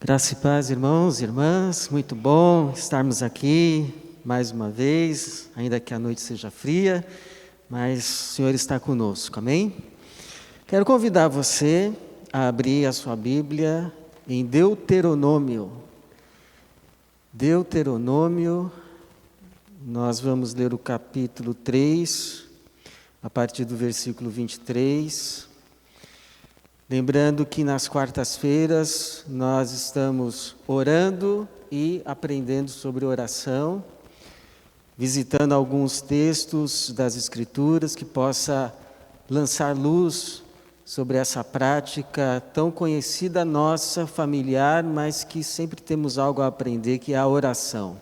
Graça e paz, irmãos e irmãs, muito bom estarmos aqui mais uma vez, ainda que a noite seja fria, mas o Senhor está conosco, amém? Quero convidar você a abrir a sua Bíblia em Deuteronômio. Deuteronômio, nós vamos ler o capítulo 3, a partir do versículo 23. Lembrando que nas quartas-feiras nós estamos orando e aprendendo sobre oração, visitando alguns textos das Escrituras que possa lançar luz sobre essa prática tão conhecida nossa, familiar, mas que sempre temos algo a aprender, que é a oração.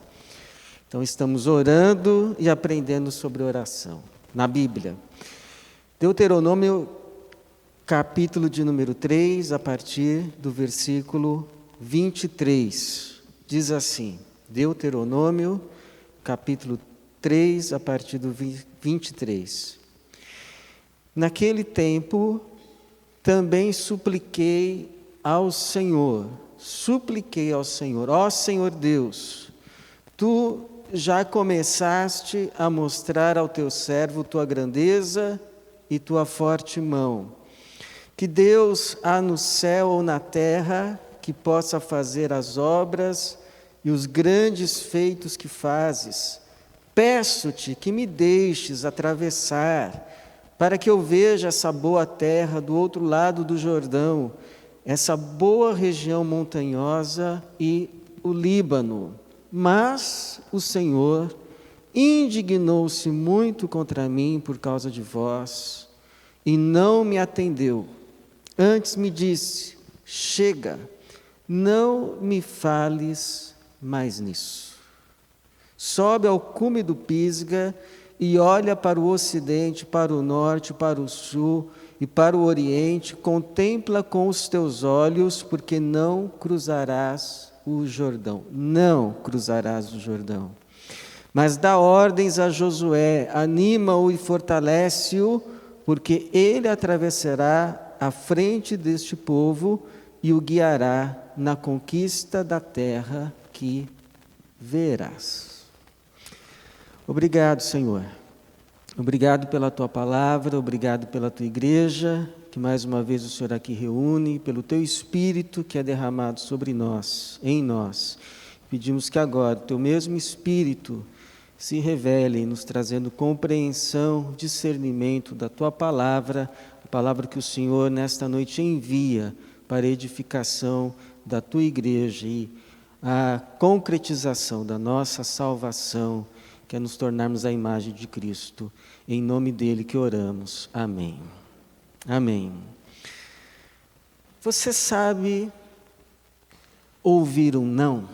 Então estamos orando e aprendendo sobre oração na Bíblia. Deuteronômio capítulo de número 3, a partir do versículo 23. Diz assim, Deuteronômio, capítulo 3, a partir do 23. Naquele tempo, também supliquei ao Senhor, ó Senhor Deus, Tu já começaste a mostrar ao Teu servo Tua grandeza e Tua forte mão. Que Deus há no céu ou na terra que possa fazer as obras e os grandes feitos que fazes. Peço-te que me deixes atravessar, para que eu veja essa boa terra do outro lado do Jordão, essa boa região montanhosa e o Líbano. Mas o Senhor indignou-se muito contra mim por causa de vós, e não me atendeu. Antes me disse, chega, não me fales mais nisso. Sobe ao cume do Pisga e olha para o ocidente, para o norte, para o sul e para o oriente, contempla com os teus olhos, porque não cruzarás o Jordão. Não cruzarás o Jordão. Mas dá ordens a Josué, anima-o e fortalece-o, porque ele atravessará à frente deste povo e o guiará na conquista da terra que verás. Obrigado, Senhor. Obrigado pela Tua palavra, obrigado pela Tua igreja, que mais uma vez o Senhor aqui reúne, pelo Teu Espírito que é derramado sobre nós, em nós. Pedimos que agora o Teu mesmo Espírito se revele, nos trazendo compreensão, discernimento da Tua palavra, a palavra que o Senhor nesta noite envia para a edificação da Tua igreja e a concretização da nossa salvação, que é nos tornarmos a imagem de Cristo. Em nome dele que oramos. Amém. Amém. Você sabe ouvir um não?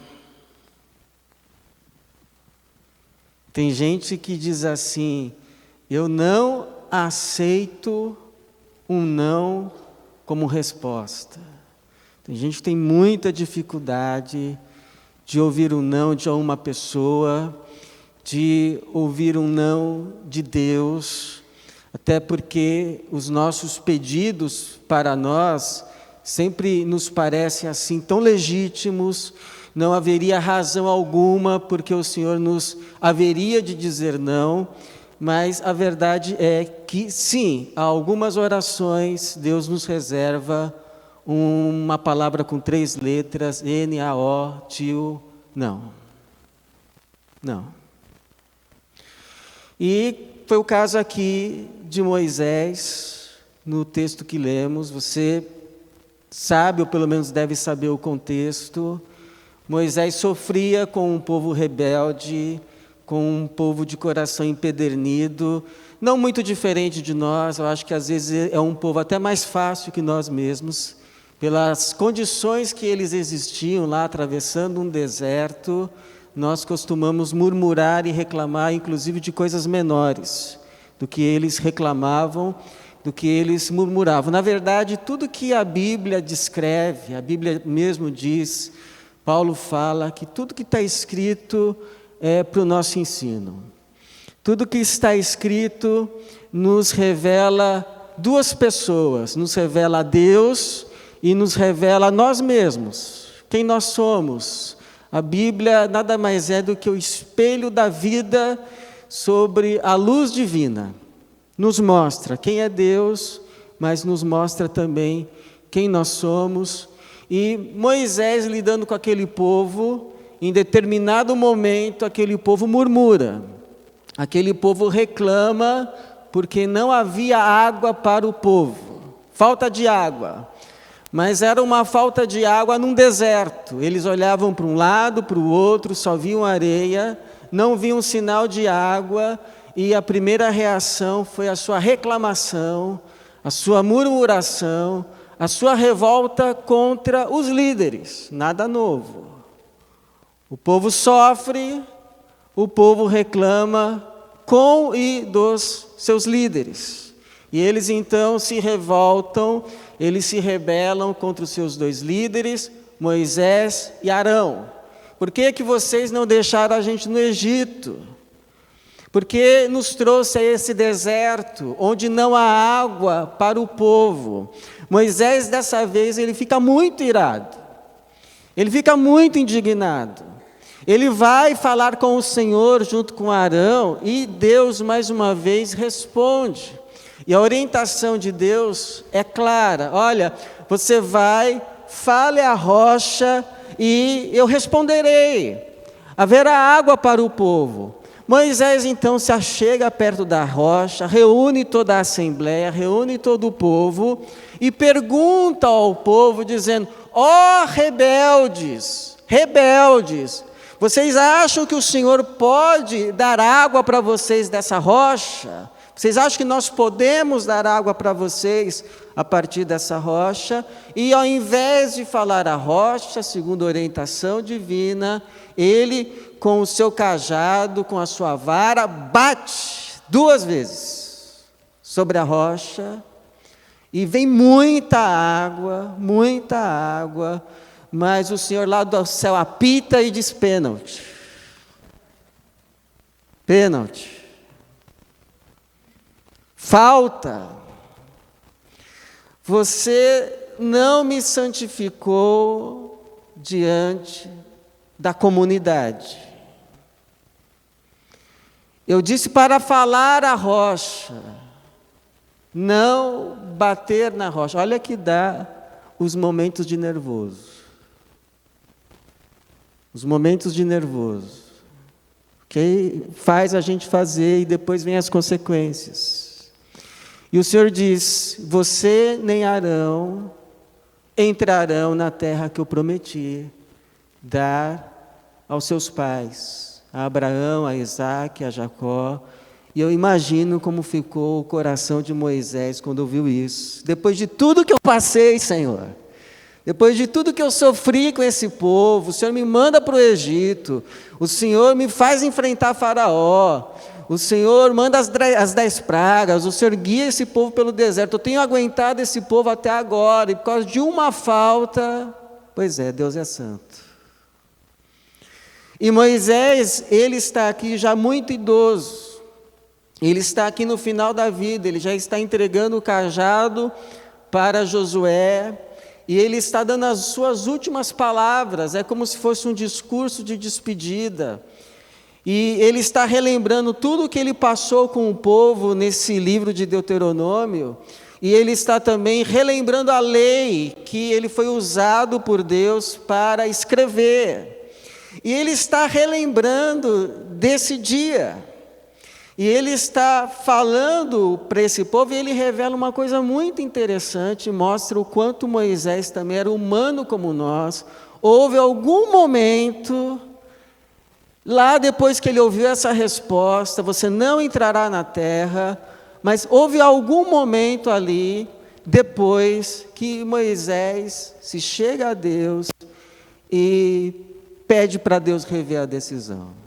Tem gente que diz assim, eu não aceito um não como resposta. Tem gente que tem muita dificuldade de ouvir um não de uma pessoa, de ouvir um não de Deus, até porque os nossos pedidos para nós sempre nos parecem assim tão legítimos, não haveria razão alguma porque o Senhor nos haveria de dizer não, mas a verdade é que sim, há algumas orações Deus nos reserva uma palavra com 3 letras, N-A-O, tio, não. Não. E foi o caso aqui de Moisés, no texto que lemos, você sabe, ou pelo menos deve saber o contexto. Moisés sofria com um povo rebelde, com um povo de coração empedernido, não muito diferente de nós, eu acho que às vezes é um povo até mais fácil que nós mesmos, pelas condições que eles existiam lá, atravessando um deserto, nós costumamos murmurar e reclamar, inclusive de coisas menores, do que eles reclamavam, do que eles murmuravam. Na verdade, tudo que a Bíblia descreve, a Bíblia mesmo diz, Paulo fala que tudo que está escrito é para o nosso ensino. Tudo que está escrito nos revela duas pessoas, nos revela a Deus e nos revela a nós mesmos, quem nós somos. A Bíblia nada mais é do que o espelho da vida sobre a luz divina. Nos mostra quem é Deus, mas nos mostra também quem nós somos. E Moisés, lidando com aquele povo, em determinado momento, aquele povo murmura. Aquele povo reclama porque não havia água para o povo. Falta de água. Mas era uma falta de água num deserto. Eles olhavam para um lado, para o outro, só viam areia, não viam sinal de água, e a primeira reação foi a sua reclamação, a sua murmuração, a sua revolta contra os líderes. Nada novo. O povo sofre, o povo reclama com e dos seus líderes. E eles então se revoltam, eles se rebelam contra os seus dois líderes, Moisés e Arão. Por que que vocês não deixaram a gente no Egito? Por que nos trouxe a esse deserto, onde não há água para o povo? Moisés, dessa vez, ele fica muito irado. Ele fica muito indignado. Ele vai falar com o Senhor junto com Arão, e Deus, mais uma vez, responde. E a orientação de Deus é clara. Olha, você vai, fale à rocha e eu responderei. Haverá água para o povo. Moisés então se achega perto da rocha, reúne toda a assembleia, reúne todo o povo e pergunta ao povo dizendo: ó rebeldes, rebeldes, vocês acham que o Senhor pode dar água para vocês dessa rocha? Vocês acham que nós podemos dar água para vocês a partir dessa rocha? E ao invés de falar a rocha, segundo a orientação divina, ele, com o seu cajado, com a sua vara, bate 2 vezes sobre a rocha, e vem muita água, mas o Senhor lá do céu apita e diz: pênalti. Pênalti. Falta. Você não me santificou diante da comunidade. Eu disse para falar a rocha, não bater na rocha. Olha que dá os momentos de nervoso. Os momentos de nervoso. Que faz a gente fazer e depois vem as consequências. E o Senhor diz: você nem Arão entrarão na terra que eu prometi dar aos seus pais, a Abraão, a Isaque, a Jacó. E eu imagino como ficou o coração de Moisés quando ouviu isso. Depois de tudo que eu passei, Senhor, depois de tudo que eu sofri com esse povo, o Senhor me manda para o Egito, o Senhor me faz enfrentar Faraó, o Senhor manda as 10 pragas, o Senhor guia esse povo pelo deserto. Eu tenho aguentado esse povo até agora, e por causa de uma falta, pois é, Deus é santo. E Moisés, ele está aqui já muito idoso, ele está aqui no final da vida, ele já está entregando o cajado para Josué, e ele está dando as suas últimas palavras, é como se fosse um discurso de despedida. E ele está relembrando tudo o que ele passou com o povo nesse livro de Deuteronômio, e ele está também relembrando a lei que ele foi usado por Deus para escrever. E ele está relembrando desse dia. E ele está falando para esse povo, e ele revela uma coisa muito interessante, mostra o quanto Moisés também era humano como nós. Houve algum momento, lá depois que ele ouviu essa resposta, você não entrará na terra, mas houve algum momento ali, depois que Moisés se chega a Deus e pede para Deus rever a decisão.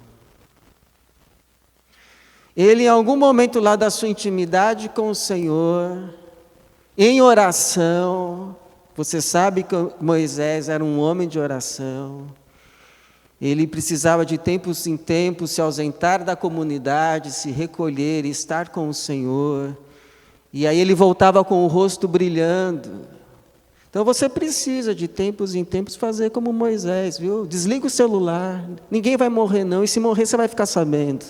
Ele, em algum momento lá da sua intimidade com o Senhor, em oração, você sabe que Moisés era um homem de oração, ele precisava de tempos em tempos se ausentar da comunidade, se recolher e estar com o Senhor, e aí ele voltava com o rosto brilhando. Então você precisa, de tempos em tempos, fazer como Moisés, viu? Desliga o celular, ninguém vai morrer não, e se morrer você vai ficar sabendo.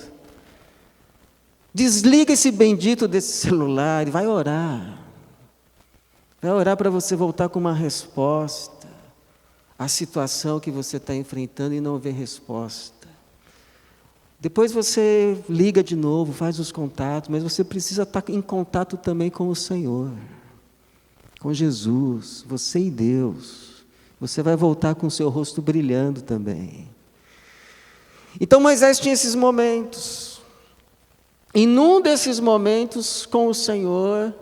Desliga esse bendito desse celular e vai orar. Vai orar para você voltar com uma resposta à situação que você está enfrentando e não ver resposta. Depois você liga de novo, faz os contatos, mas você precisa estar em contato também com o Senhor, com Jesus, você e Deus. Você vai voltar com o seu rosto brilhando também. Então Moisés tinha esses momentos. E num desses momentos com o Senhor,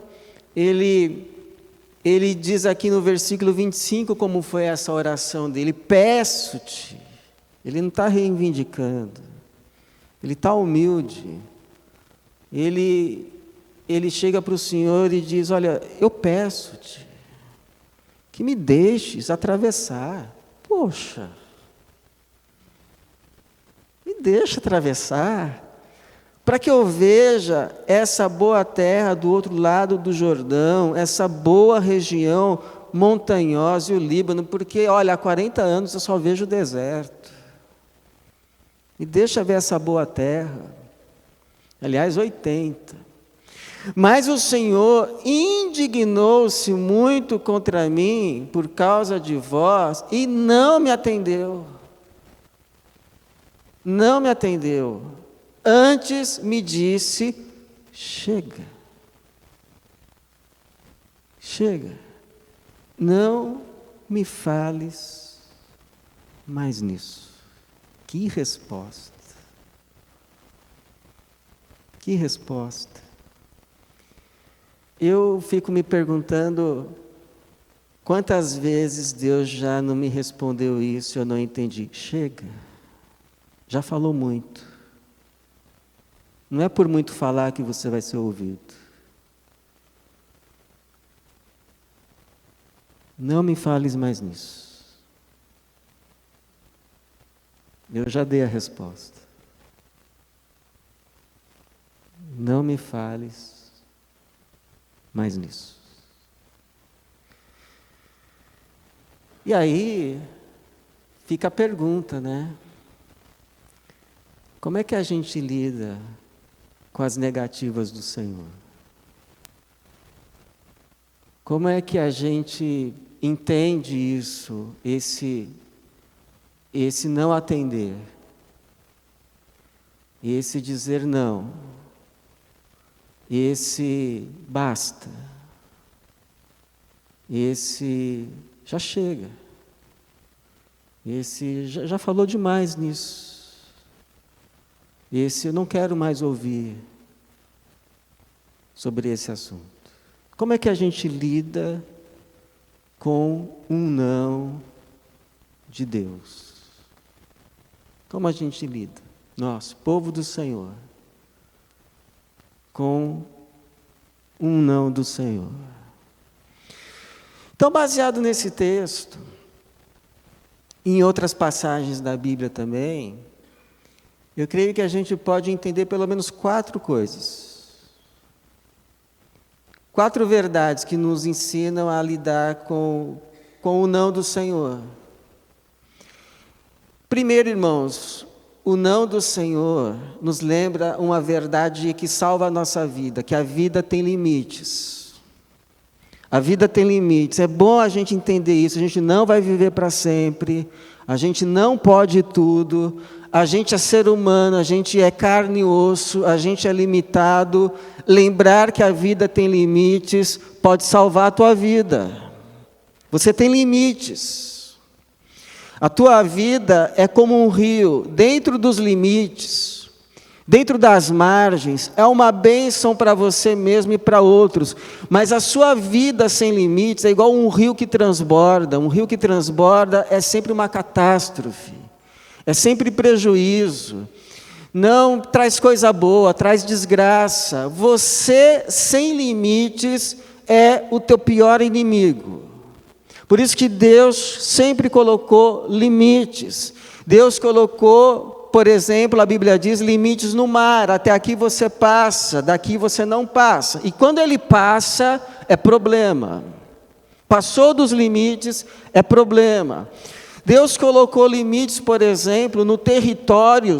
ele diz aqui no versículo 25 como foi essa oração dele: peço-te. Ele não está reivindicando, ele está humilde. Ele chega para o Senhor e diz: olha, eu peço-te que me deixes atravessar. Poxa, me deixa atravessar, para que eu veja essa boa terra do outro lado do Jordão, essa boa região montanhosa e o Líbano, porque, olha, há 40 anos eu só vejo o deserto. Me deixa ver essa boa terra. Aliás, 80. Mas o Senhor indignou-se muito contra mim por causa de vós e não me atendeu. Não me atendeu. Antes me disse: chega. Chega. Não me fales mais nisso. Que resposta. Que resposta. Eu fico me perguntando quantas vezes Deus já não me respondeu isso e eu não entendi. Chega. Já falou muito. Não é por muito falar que você vai ser ouvido. Não me fales mais nisso. Eu já dei a resposta. Não me fales mais nisso. E aí fica a pergunta, né? Como é que a gente lida com as negativas do Senhor? Como é que a gente entende isso, esse não atender, esse dizer não, esse basta, esse já chega, esse já falou demais nisso. Esse eu não quero mais ouvir sobre esse assunto. Como é que a gente lida com um não de Deus? Como a gente lida, nós, povo do Senhor, com um não do Senhor? Então, baseado nesse texto, em outras passagens da Bíblia também, eu creio que a gente pode entender pelo menos 4 coisas. 4 verdades que nos ensinam a lidar com o não do Senhor. Primeiro, irmãos, o não do Senhor nos lembra uma verdade que salva a nossa vida, que a vida tem limites. A vida tem limites. É bom a gente entender isso. A gente não vai viver para sempre. A gente não pode tudo. A gente é ser humano, a gente é carne e osso, a gente é limitado. Lembrar que a vida tem limites pode salvar a tua vida. Você tem limites. A tua vida é como um rio, dentro dos limites, dentro das margens, é uma bênção para você mesmo e para outros. Mas a sua vida sem limites é igual um rio que transborda. Um rio que transborda é sempre uma catástrofe. É sempre prejuízo, não traz coisa boa, traz desgraça. Você, sem limites, é o teu pior inimigo. Por isso que Deus sempre colocou limites. Deus colocou, por exemplo, a Bíblia diz, limites no mar. Até aqui você passa, daqui você não passa. E quando Ele passa, é problema. Passou dos limites, é problema. Deus colocou limites, por exemplo, no território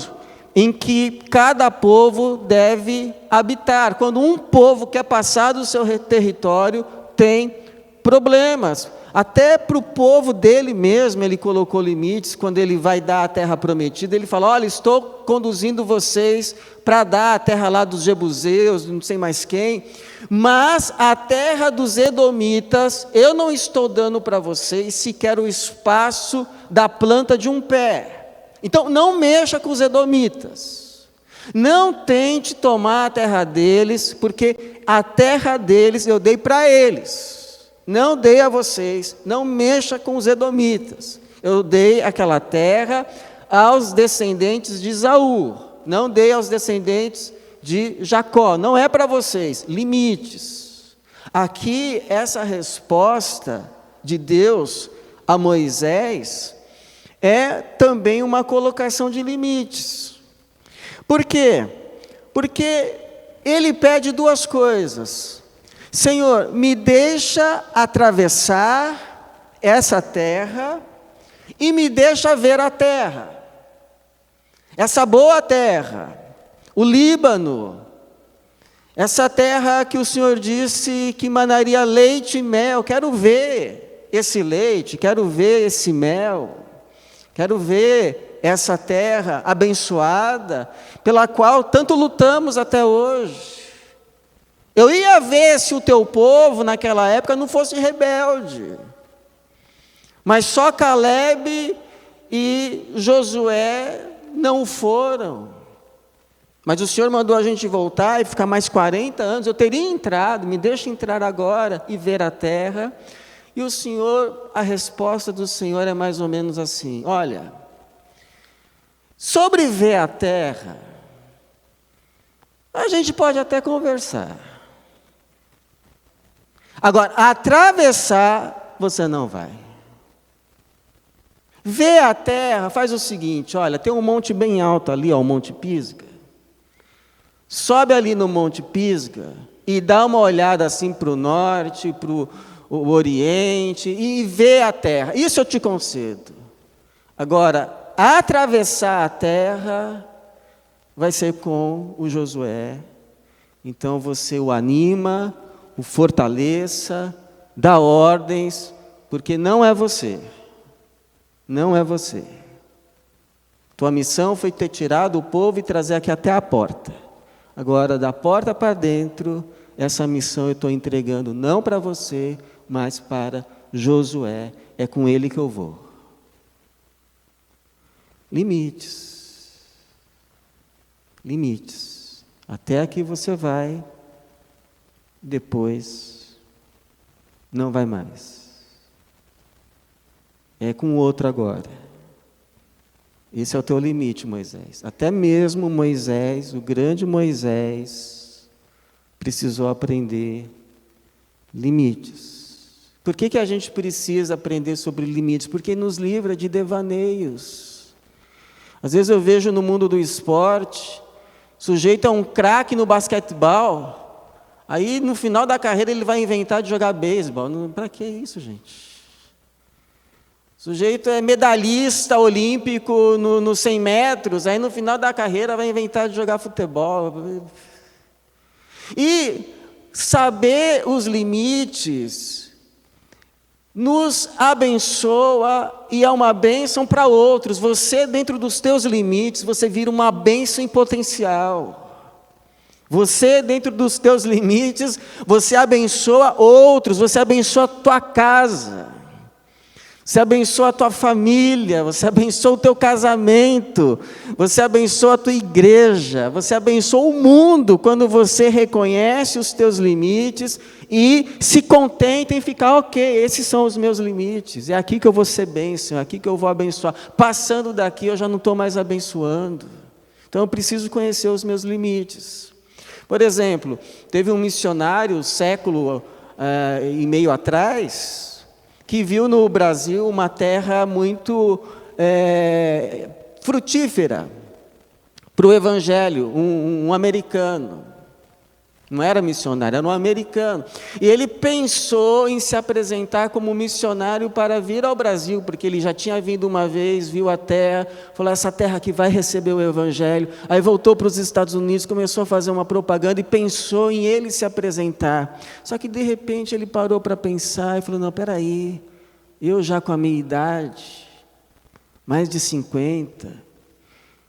em que cada povo deve habitar. Quando um povo quer passar do seu território, tem problemas. Até para o povo dele mesmo, ele colocou limites. Quando ele vai dar a terra prometida, ele fala: olha, estou conduzindo vocês para dar a terra lá dos jebuseus, não sei mais quem, mas a terra dos edomitas, eu não estou dando para vocês sequer o espaço da planta de um pé. Então, não mexa com os edomitas. Não tente tomar a terra deles, porque a terra deles eu dei para eles. Não dei a vocês, não mexa com os edomitas. Eu dei aquela terra aos descendentes de Esaú, não dei aos descendentes de Jacó, não é para vocês, limites. Aqui, essa resposta de Deus a Moisés é também uma colocação de limites. Por quê? Porque ele pede duas coisas. Senhor, me deixa atravessar essa terra e me deixa ver a terra. Essa boa terra, o Líbano, essa terra que o Senhor disse que manaria leite e mel. Quero ver esse leite, quero ver esse mel, quero ver essa terra abençoada, pela qual tanto lutamos até hoje. Eu ia ver se o teu povo, naquela época, não fosse rebelde. Mas só Caleb e Josué não foram. Mas o Senhor mandou a gente voltar e ficar mais 40 anos. Eu teria entrado, me deixa entrar agora e ver a terra. E o Senhor, a resposta do Senhor é mais ou menos assim: olha, sobre ver a terra, a gente pode até conversar. Agora, atravessar, você não vai. Ver a terra, faz o seguinte: olha, tem um monte bem alto ali, ó, o Monte Pisga. Sobe ali no Monte Pisga e dá uma olhada assim para o norte, para o oriente, e vê a terra. Isso eu te concedo. Agora, atravessar a terra vai ser com o Josué. Então você o anima, o fortaleça, dá ordens, porque não é você. Não é você. Tua missão foi ter tirado o povo e trazer aqui até a porta. Agora, da porta para dentro, essa missão eu estou entregando não para você, mas para Josué. É com ele que eu vou. Limites. Limites. Até aqui você vai, depois não vai mais. É com o outro agora. Esse é o teu limite, Moisés. Até mesmo Moisés, o grande Moisés, precisou aprender limites. Por que a gente precisa aprender sobre limites? Porque nos livra de devaneios. Às vezes eu vejo no mundo do esporte, sujeito a um craque no basquetebol, aí no final da carreira ele vai inventar de jogar beisebol. Para que isso, gente? O sujeito é medalhista olímpico nos 100 metros, aí no final da carreira vai inventar de jogar futebol. E saber os limites nos abençoa e é uma bênção para outros. Você, dentro dos teus limites, você vira uma bênção em potencial. Você, dentro dos teus limites, você abençoa outros, você abençoa a tua casa. Você abençoa a tua família, você abençoa o teu casamento, você abençoa a tua igreja, você abençoa o mundo quando você reconhece os teus limites e se contenta em ficar, ok, esses são os meus limites, é aqui que eu vou ser bênção, é aqui que eu vou abençoar. Passando daqui eu já não estou mais abençoando, então eu preciso conhecer os meus limites. Por exemplo, teve um missionário, século e meio atrás, que viu no Brasil uma terra muito frutífera para o Evangelho, um americano. Não era missionário, era um americano. E ele pensou em se apresentar como missionário para vir ao Brasil, porque ele já tinha vindo uma vez, viu a terra, falou, essa terra aqui vai receber o Evangelho. Aí voltou para os Estados Unidos, começou a fazer uma propaganda e pensou em ele se apresentar. Só que de repente ele parou para pensar e falou, não, peraí, eu já com a minha idade, mais de 50,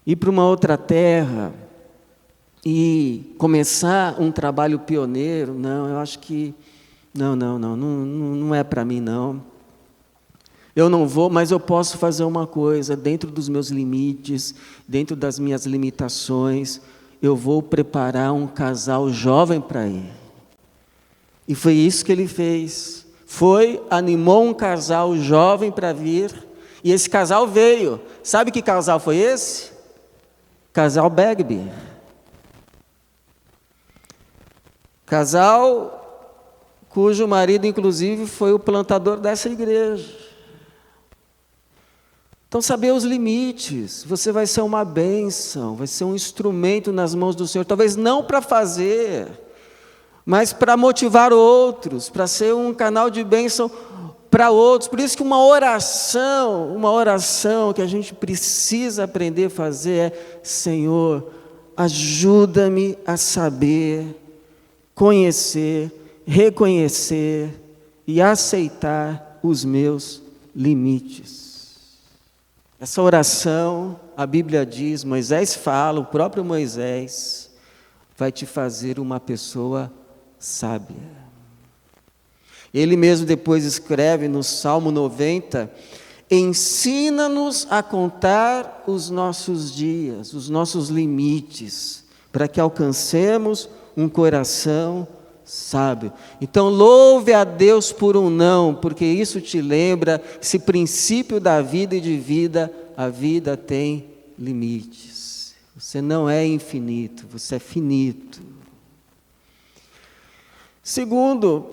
ir para uma outra terra e começar um trabalho pioneiro, não, eu acho que não é para mim, não. Eu não vou, mas eu posso fazer uma coisa, dentro dos meus limites, dentro das minhas limitações, eu vou preparar um casal jovem para ir. E foi isso que ele fez. Animou um casal jovem para vir, e esse casal veio. Sabe que casal foi esse? Casal Bagby. Casal cujo marido, inclusive, foi o plantador dessa igreja. Então, saber os limites. Você vai ser uma bênção, vai ser um instrumento nas mãos do Senhor. Talvez não para fazer, mas para motivar outros, para ser um canal de bênção para outros. Por isso que uma oração que a gente precisa aprender a fazer é: Senhor, ajuda-me a saber, conhecer, reconhecer e aceitar os meus limites. Essa oração, a Bíblia diz, Moisés fala, o próprio Moisés vai te fazer uma pessoa sábia. Ele mesmo depois escreve no Salmo 90, ensina-nos a contar os nossos dias, os nossos limites, para que alcancemos um coração sábio. Então louve a Deus por um não, porque isso te lembra esse princípio da vida e de vida. A vida tem limites. Você não é infinito, você é finito. Segundo,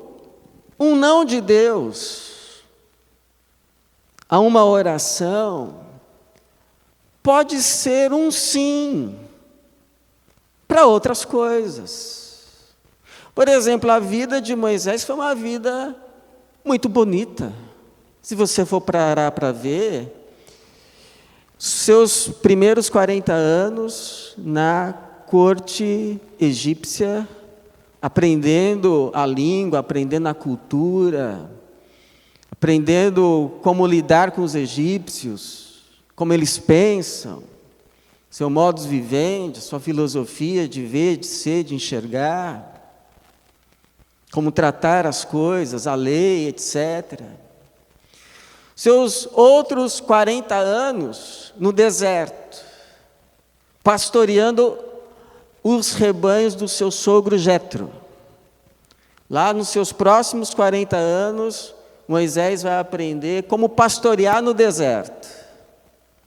um não de Deus a uma oração pode ser um sim para outras coisas. Por exemplo, a vida de Moisés foi uma vida muito bonita. Se você for parar para ver, seus primeiros 40 anos na corte egípcia, aprendendo a língua, aprendendo a cultura, aprendendo como lidar com os egípcios, como eles pensam, seu modus vivendi, sua filosofia de ver, de ser, de enxergar, como tratar as coisas, a lei, etc. Seus outros 40 anos no deserto, pastoreando os rebanhos do seu sogro Jetro. Lá nos seus próximos 40 anos, Moisés vai aprender como pastorear no deserto.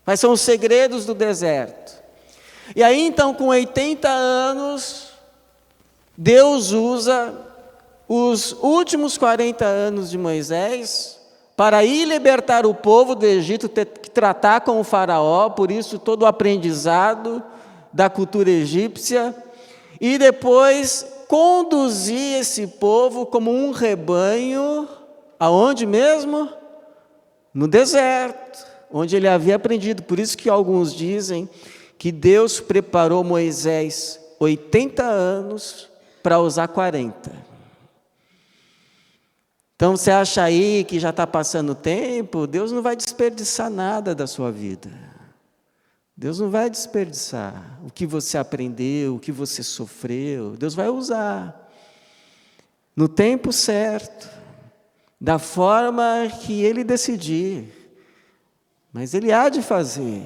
Quais são os segredos do deserto? E aí então, com 80 anos, Deus usa os últimos 40 anos de Moisés para ir libertar o povo do Egito, ter que tratar com o faraó, por isso todo o aprendizado da cultura egípcia, e depois conduzir esse povo como um rebanho, aonde mesmo? No deserto, onde ele havia aprendido. Por isso que alguns dizem que Deus preparou Moisés 80 anos para usar 40. Então você acha aí que já está passando o tempo? Deus não vai desperdiçar nada da sua vida. Deus não vai desperdiçar o que você aprendeu, o que você sofreu. Deus vai usar no tempo certo, da forma que Ele decidir. Mas Ele há de fazer.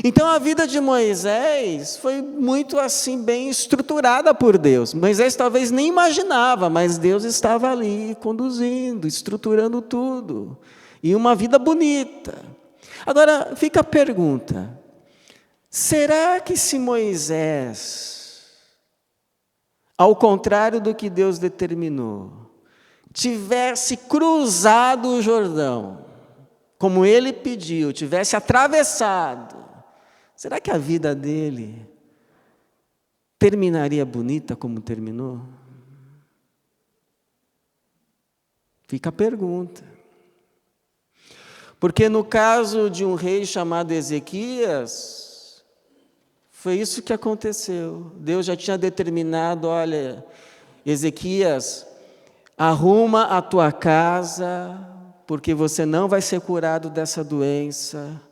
Então a vida de Moisés foi muito assim bem estruturada por Deus. Moisés talvez nem imaginava, mas Deus estava ali conduzindo, estruturando tudo. E uma vida bonita. Agora fica a pergunta: será que se Moisés, ao contrário do que Deus determinou, tivesse cruzado o Jordão, como ele pediu, tivesse atravessado, será que a vida dele terminaria bonita como terminou? Fica a pergunta. Porque no caso de um rei chamado Ezequias, foi isso que aconteceu. Deus já tinha determinado, olha, Ezequias, arruma a tua casa, porque você não vai ser curado dessa doença.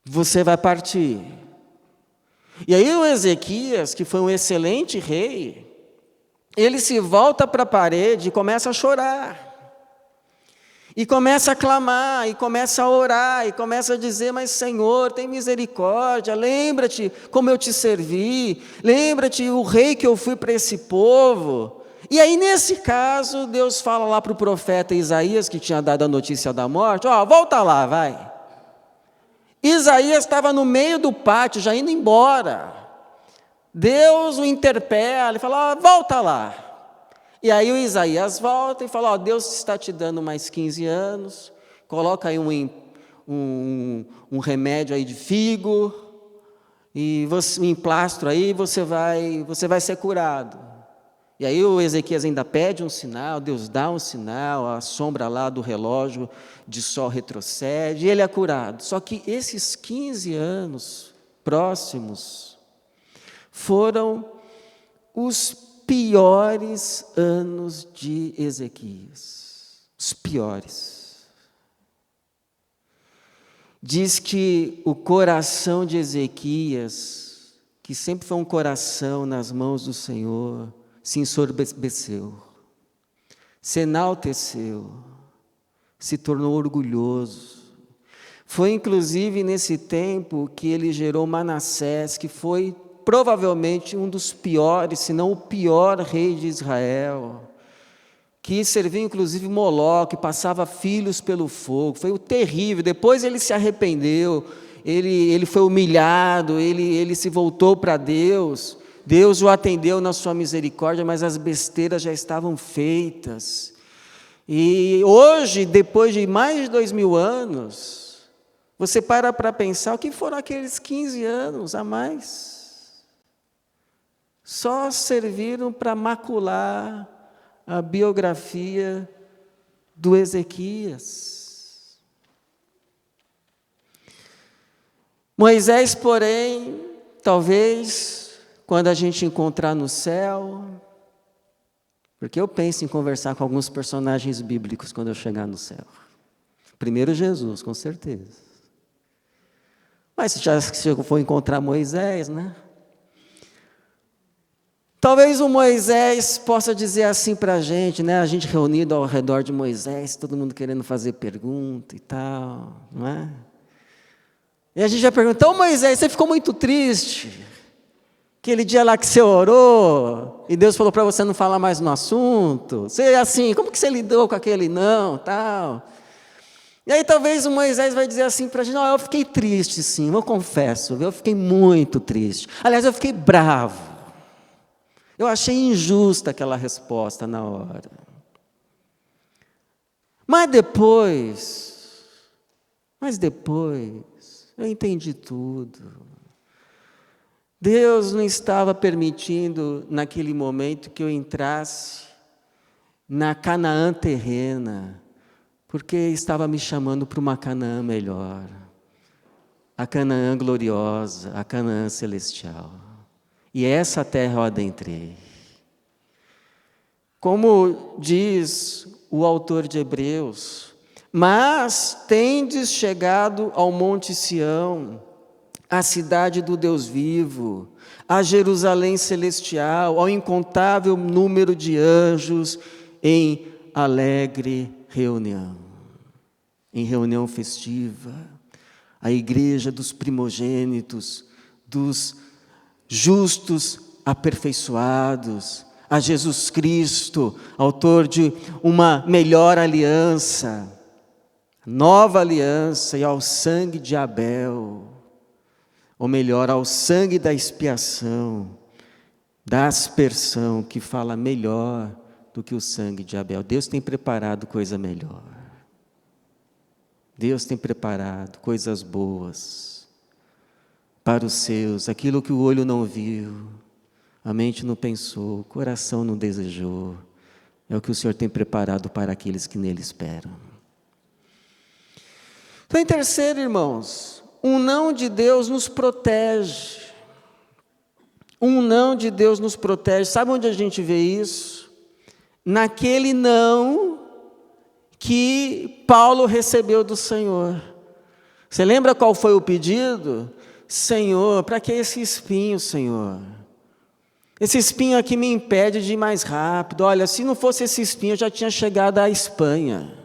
Você vai partir. E aí o Ezequias, que foi um excelente rei, ele se volta para a parede e começa a chorar. E começa a clamar, e começa a orar, e começa a dizer, mas Senhor, tem misericórdia, lembra-te como eu te servi, lembra-te o rei que eu fui para esse povo. E aí nesse caso, Deus fala lá para o profeta Isaías, que tinha dado a notícia da morte, volta lá, vai. Isaías estava no meio do pátio, já indo embora. Deus o interpela e fala, volta lá. E aí o Isaías volta e fala, Deus está te dando mais 15 anos, coloca aí um remédio aí de figo, e um emplastro aí, você vai ser curado. E aí o Ezequias ainda pede um sinal, Deus dá um sinal, a sombra lá do relógio de sol retrocede, e ele é curado. Só que esses 15 anos próximos foram os piores anos de Ezequias. Os piores. Diz que o coração de Ezequias, que sempre foi um coração nas mãos do Senhor, se ensoberbeceu, se enalteceu, se tornou orgulhoso. Foi inclusive nesse tempo que ele gerou Manassés, que foi provavelmente um dos piores, se não o pior rei de Israel, que servia inclusive Moloque, passava filhos pelo fogo, foi terrível. Depois ele se arrependeu, ele foi humilhado, ele se voltou para Deus, Deus o atendeu na sua misericórdia, mas as besteiras já estavam feitas. E hoje, depois de mais de 2000 anos, você para pensar, o que foram aqueles 15 anos a mais? Só serviram para macular a biografia do Ezequias. Moisés, porém, talvez, quando a gente encontrar no céu, porque eu penso em conversar com alguns personagens bíblicos quando eu chegar no céu. Primeiro Jesus, com certeza. Mas se eu for encontrar Moisés, né? Talvez o Moisés possa dizer assim para a gente, né? A gente reunido ao redor de Moisés, todo mundo querendo fazer pergunta e tal, não é? E a gente já pergunta, então Moisés, você ficou muito triste? Aquele dia lá que você orou, e Deus falou para você não falar mais no assunto, você assim, como que você lidou com aquele não, tal? E aí talvez o Moisés vai dizer assim para a gente, não, eu fiquei triste sim, eu confesso, eu fiquei muito triste. Aliás, eu fiquei bravo. Eu achei injusta aquela resposta na hora. Mas depois, eu entendi tudo. Deus não estava permitindo, naquele momento, que eu entrasse na Canaã terrena, porque estava me chamando para uma Canaã melhor, a Canaã gloriosa, a Canaã celestial. E essa terra eu adentrei. Como diz o autor de Hebreus, mas tendes chegado ao Monte Sião, à cidade do Deus vivo, a Jerusalém celestial, ao incontável número de anjos, em alegre reunião, em reunião festiva, a igreja dos primogênitos, dos justos aperfeiçoados, a Jesus Cristo, autor de uma melhor aliança, nova aliança, e ao sangue de Abel, ou melhor, ao sangue da expiação, da aspersão, que fala melhor do que o sangue de Abel. Deus tem preparado coisa melhor. Deus tem preparado coisas boas para os seus, aquilo que o olho não viu, a mente não pensou, o coração não desejou, é o que o Senhor tem preparado para aqueles que nele esperam. Então, em terceiro, irmãos, um não de Deus nos protege. Um não de Deus nos protege. Sabe onde a gente vê isso? Naquele não que Paulo recebeu do Senhor. Você lembra qual foi o pedido? Senhor, para que esse espinho, Senhor? Esse espinho aqui me impede de ir mais rápido. Olha, se não fosse esse espinho, eu já tinha chegado à Espanha.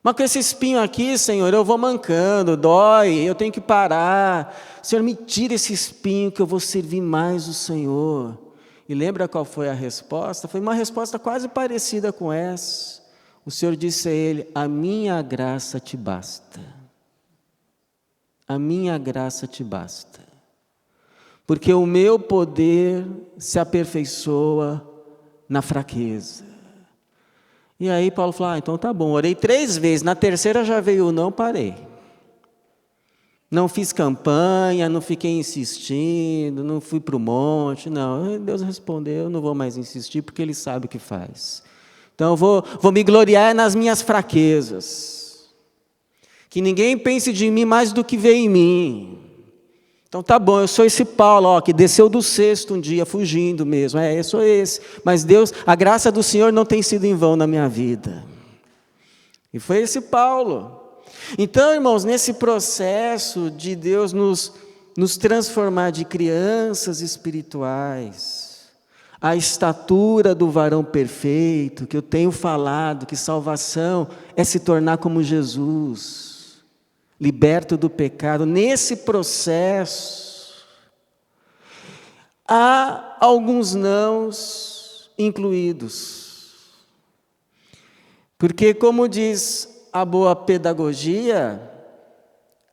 Mas com esse espinho aqui, Senhor, eu vou mancando, dói, eu tenho que parar. Senhor, me tira esse espinho que eu vou servir mais o Senhor. E lembra qual foi a resposta? Foi uma resposta quase parecida com essa. O Senhor disse a ele: a minha graça te basta. A minha graça te basta. Porque o meu poder se aperfeiçoa na fraqueza. E aí Paulo falou, então tá bom, orei 3 vezes, na terceira já veio o não, parei. Não fiz campanha, não fiquei insistindo, não fui para o monte, não. Deus respondeu, não vou mais insistir, porque Ele sabe o que faz. Então eu vou me gloriar nas minhas fraquezas. Que ninguém pense de mim mais do que vê em mim. Então tá bom, eu sou esse Paulo, que desceu do cesto um dia, fugindo mesmo, eu sou esse. Mas Deus, a graça do Senhor não tem sido em vão na minha vida. E foi esse Paulo. Então, irmãos, nesse processo de Deus nos transformar de crianças espirituais, a estatura do varão perfeito, que eu tenho falado, que salvação é se tornar como Jesus, liberto do pecado. Nesse processo, há alguns nãos incluídos. Porque, como diz a boa pedagogia,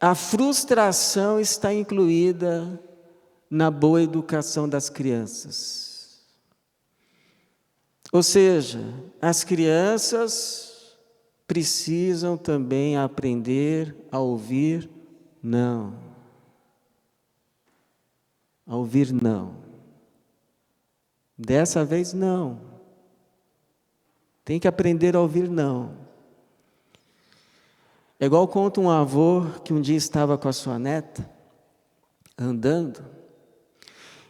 a frustração está incluída na boa educação das crianças. Ou seja, as crianças precisam também aprender a ouvir não. A ouvir não. Dessa vez não. Tem que aprender a ouvir não. É igual conta um avô que um dia estava com a sua neta, andando,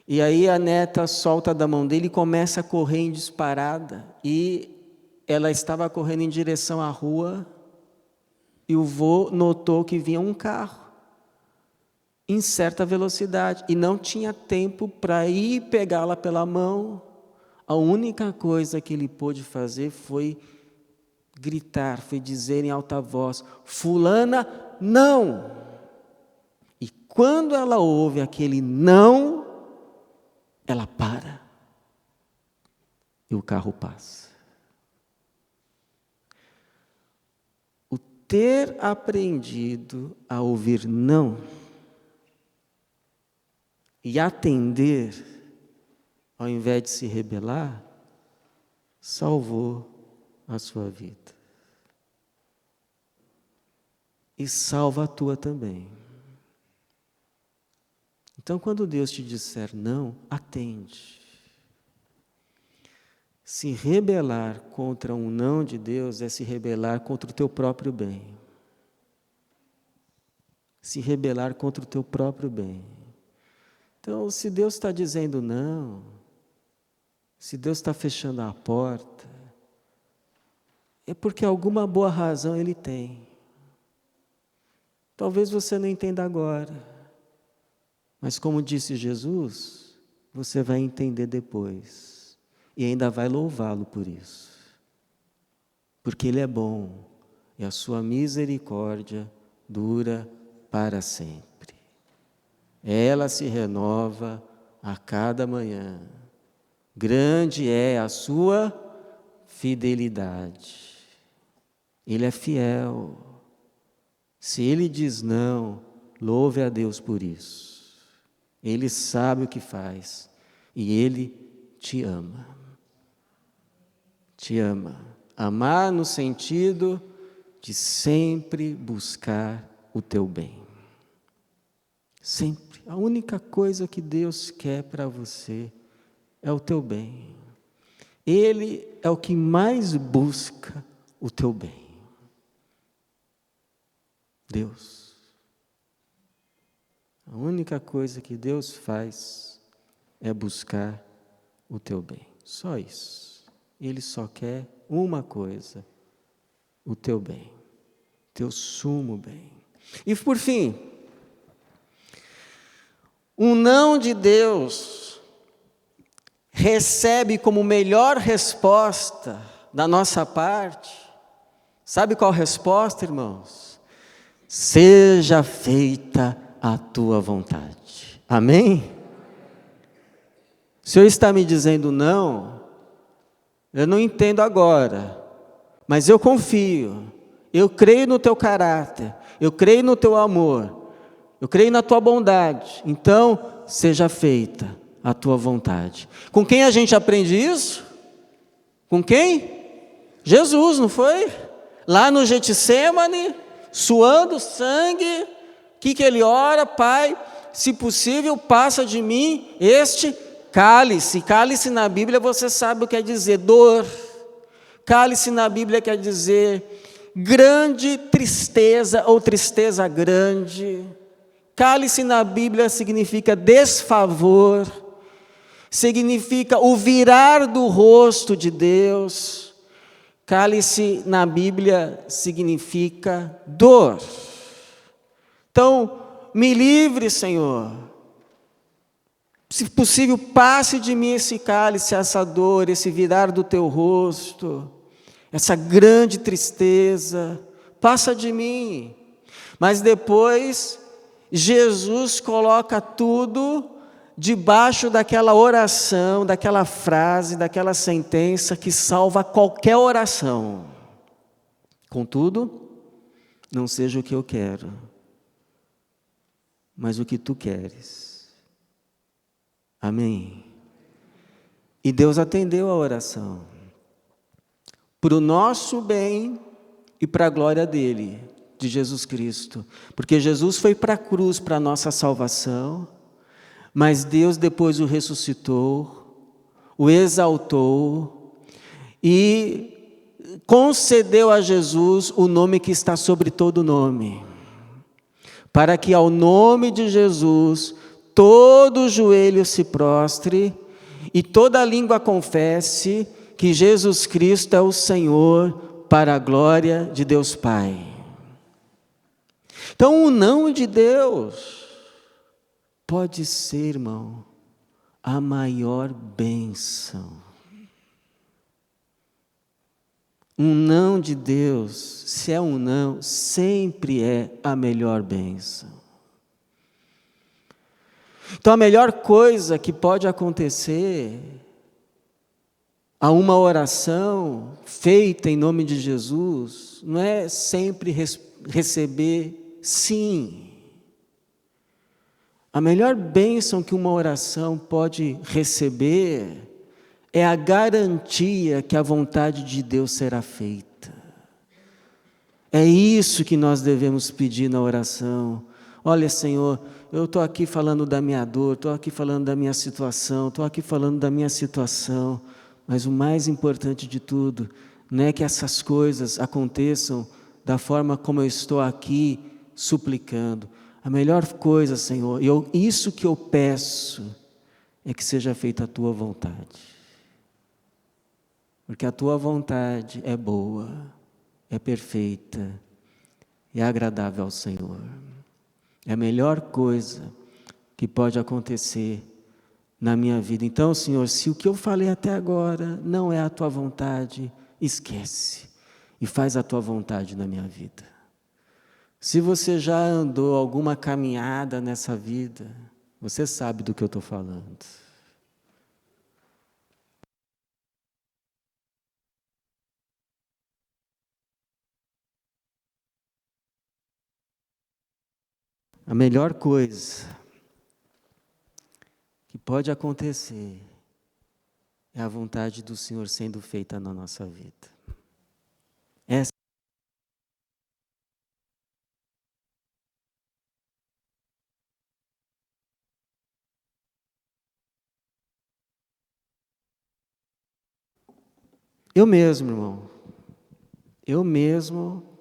e aí a neta solta da mão dele e começa a correr em disparada, e ela estava correndo em direção à rua, e o vô notou que vinha um carro, em certa velocidade, e não tinha tempo para ir pegá-la pela mão. A única coisa que ele pôde fazer foi gritar, foi dizer em alta voz: fulana, não! E quando ela ouve aquele não, ela para, e o carro passa. Ter aprendido a ouvir não e atender, ao invés de se rebelar, salvou a sua vida. E salva a tua também. Então, quando Deus te disser não, atende. Se rebelar contra um não de Deus é se rebelar contra o teu próprio bem. Se rebelar contra o teu próprio bem. Então, se Deus está dizendo não, se Deus está fechando a porta, é porque alguma boa razão Ele tem. Talvez você não entenda agora, mas como disse Jesus, você vai entender depois. E ainda vai louvá-lo por isso. Porque Ele é bom e a sua misericórdia dura para sempre. Ela se renova a cada manhã. Grande é a sua fidelidade. Ele é fiel. Se Ele diz não, louve a Deus por isso. Ele sabe o que faz e Ele te ama. Te ama. Amar no sentido de sempre buscar o teu bem. Sempre. A única coisa que Deus quer para você é o teu bem. Ele é o que mais busca o teu bem. Deus. A única coisa que Deus faz é buscar o teu bem. Só isso. Ele só quer uma coisa: o teu bem, teu sumo bem. E por fim, um não de Deus recebe como melhor resposta da nossa parte, sabe qual resposta, irmãos? Seja feita a tua vontade. Amém? O Senhor está me dizendo não, eu não entendo agora, mas eu confio, eu creio no teu caráter, eu creio no teu amor, eu creio na tua bondade, então seja feita a tua vontade. Com quem a gente aprende isso? Com quem? Jesus, não foi? Lá no Getsêmani, suando sangue, o que ele ora? Pai, se possível, passa de mim este cálice. Cálice na Bíblia você sabe o que quer dizer, dor. Cálice na Bíblia quer dizer grande tristeza ou tristeza grande. Cálice na Bíblia significa desfavor, significa o virar do rosto de Deus. Cálice na Bíblia significa dor. Então, me livre, Senhor. Se possível, passe de mim esse cálice, essa dor, esse virar do teu rosto, essa grande tristeza, passa de mim. Mas depois, Jesus coloca tudo debaixo daquela oração, daquela frase, daquela sentença que salva qualquer oração. Contudo, não seja o que eu quero, mas o que tu queres. Amém? E Deus atendeu a oração, para o nosso bem e para a glória dele, de Jesus Cristo. Porque Jesus foi para a cruz para a nossa salvação, mas Deus depois o ressuscitou, o exaltou e concedeu a Jesus o nome que está sobre todo nome, para que ao nome de Jesus todo joelho se prostre e toda língua confesse que Jesus Cristo é o Senhor, para a glória de Deus Pai. Então o não de Deus pode ser, irmão, a maior bênção. Um não de Deus, se é um não, sempre é a melhor bênção. Então a melhor coisa que pode acontecer a uma oração feita em nome de Jesus, não é sempre receber sim. A melhor bênção que uma oração pode receber é a garantia que a vontade de Deus será feita. É isso que nós devemos pedir na oração. Olha, Senhor, eu estou aqui falando da minha dor, estou aqui falando da minha situação, estou aqui falando da minha situação, mas o mais importante de tudo, não é que essas coisas aconteçam da forma como eu estou aqui suplicando. A melhor coisa, Senhor, isso que eu peço, é que seja feita a Tua vontade. Porque a Tua vontade é boa, é perfeita, é agradável ao Senhor. É a melhor coisa que pode acontecer na minha vida. Então, Senhor, se o que eu falei até agora não é a Tua vontade, esquece e faz a Tua vontade na minha vida. Se você já andou alguma caminhada nessa vida, você sabe do que eu estou falando. A melhor coisa que pode acontecer é a vontade do Senhor sendo feita na nossa vida. Essa Eu mesmo, irmão, eu mesmo,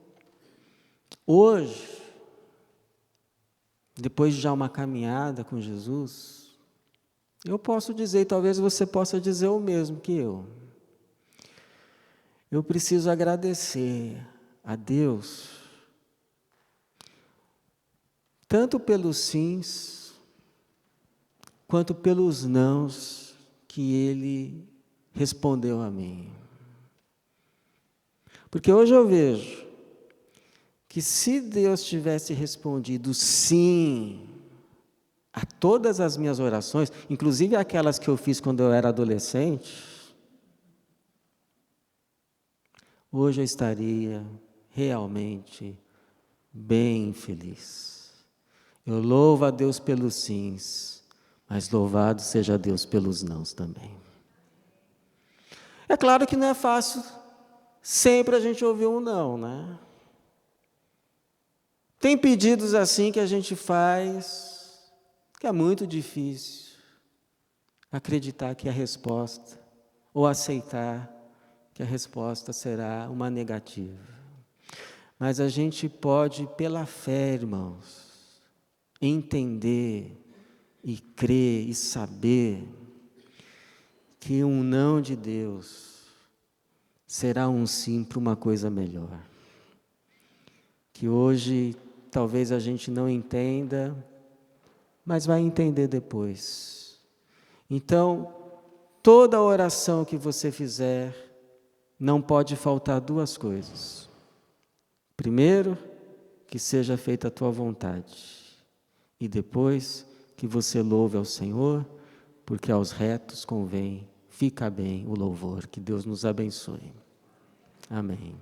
hoje, depois de já uma caminhada com Jesus, eu posso dizer, e talvez você possa dizer o mesmo que eu preciso agradecer a Deus, tanto pelos sims, quanto pelos nãos que Ele respondeu a mim. Porque hoje eu vejo que se Deus tivesse respondido sim a todas as minhas orações, inclusive aquelas que eu fiz quando eu era adolescente, hoje eu estaria realmente bem feliz. Eu louvo a Deus pelos sims, mas louvado seja Deus pelos nãos também. É claro que não é fácil sempre a gente ouvir um não, né? Tem pedidos assim que a gente faz, que é muito difícil acreditar que é a resposta, ou aceitar que a resposta será uma negativa. Mas a gente pode, pela fé, irmãos, entender e crer e saber que um não de Deus será um sim para uma coisa melhor. Que hoje talvez a gente não entenda, mas vai entender depois. Então, toda oração que você fizer, não pode faltar duas coisas. Primeiro, que seja feita a tua vontade. E depois, que você louve ao Senhor, porque aos retos convém, fica bem o louvor. Que Deus nos abençoe. Amém.